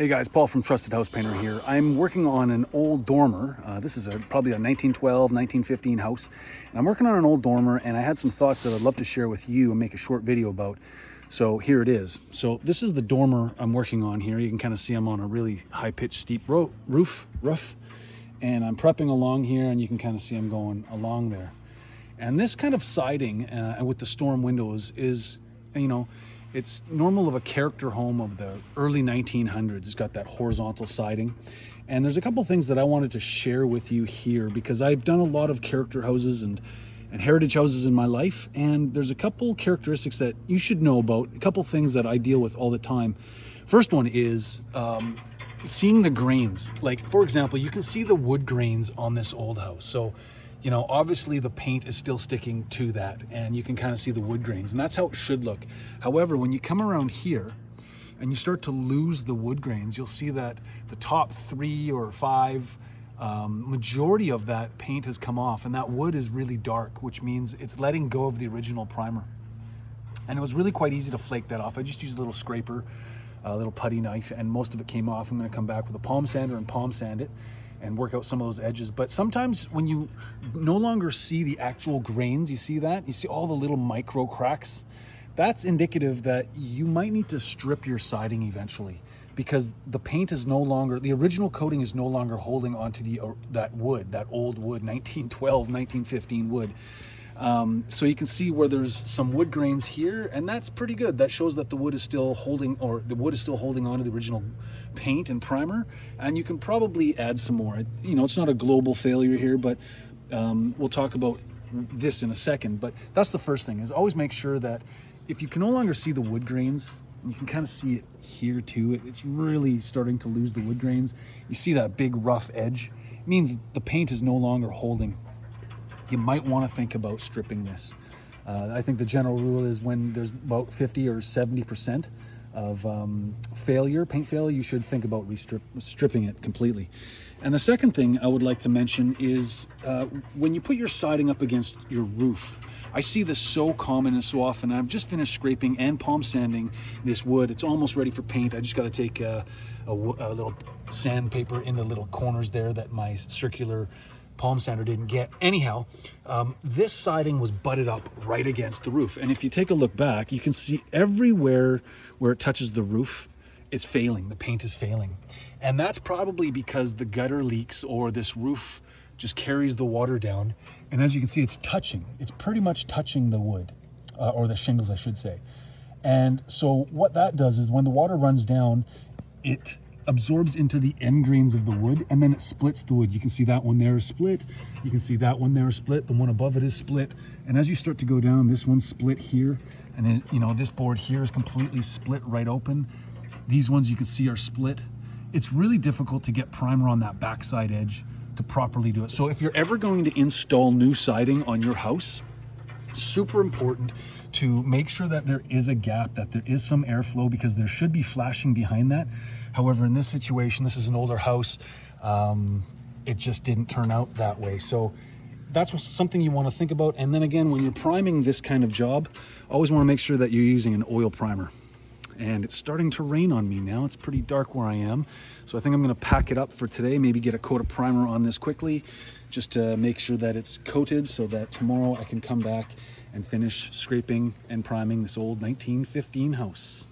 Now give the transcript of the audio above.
Hey guys, Paul from Trusted House Painter here. I'm working on an old dormer. This is probably a 1912, 1915 house. And I'm working on an old dormer, and I had some thoughts that I'd love to share with you and make a short video about. So here it is. So this is the dormer I'm working on here. You can kind of see I'm on a really high-pitched steep roof, and I'm prepping along here, and you can kind of see I'm going along there. And this kind of siding with the storm windows is, it's normal of a character home of the early 1900s. It's got that horizontal siding. And there's a couple things that I wanted to share with you here because I've done a lot of character houses and heritage houses in my life. And there's a couple characteristics that you should know about, a couple things that I deal with all the time. First one is seeing the grains. Like, for example, you can see the wood grains on this old house. So, obviously the paint is still sticking to that, and you can kind of see the wood grains, and that's how it should look. However, when you come around here and you start to lose the wood grains, you'll see that the top 3 or 5, majority of that paint has come off, and that wood is really dark, which means it's letting go of the original primer. And it was really quite easy to flake that off. I just used a little scraper, a little putty knife, and most of it came off. I'm going to come back with a palm sander and palm sand it and work out some of those edges. But sometimes when you no longer see the actual grains, you see all the little micro cracks, that's indicative that you might need to strip your siding eventually, because the paint is no longer, the original coating is no longer holding onto that wood, that old wood, 1912, 1915 wood. So you can see where there's some wood grains here, and that's pretty good. That shows that the wood is still holding, or the wood is still holding on to the original paint and primer, and you can probably add some more. It's not a global failure here, but we'll talk about this in a second. But that's the first thing, is always make sure that if you can no longer see the wood grains, you can kind of see it here too. It's really starting to lose the wood grains. You see that big rough edge? It means the paint is no longer holding. You might want to think about stripping this. I think the general rule is when there's about 50 or 70% of paint failure, you should think about stripping it completely. And the second thing I would like to mention is when you put your siding up against your roof. I see this so common and so often. I've just finished scraping and palm sanding this wood. It's almost ready for paint. I just got to take a little sandpaper in the little corners there that my circular palm sander didn't get. Anyhow, this siding was butted up right against the roof, and if you take a look back, you can see everywhere where it touches the roof, it's failing. The paint is failing, and that's probably because the gutter leaks, or this roof just carries the water down. And as you can see, it's pretty much touching the wood, or the shingles, I should say. And so what that does is when the water runs down, it absorbs into the end grains of the wood, and then it splits the wood. You can see that one there is split. You can see that one there is split. The one above it is split. And as you start to go down, this one's split here. And then, this board here is completely split right open. These ones you can see are split. It's really difficult to get primer on that backside edge to properly do it. So if you're ever going to install new siding on your house, super important to make sure that there is a gap, that there is some airflow, because there should be flashing behind that. However, in this situation, this is an older house, it just didn't turn out that way. So that's something you want to think about. And then again, when you're priming this kind of job, always want to make sure that you're using an oil primer. And it's starting to rain on me now. It's pretty dark where I am. So I think I'm going to pack it up for today, maybe get a coat of primer on this quickly, just to make sure that it's coated, so that tomorrow I can come back and finish scraping and priming this old 1915 house.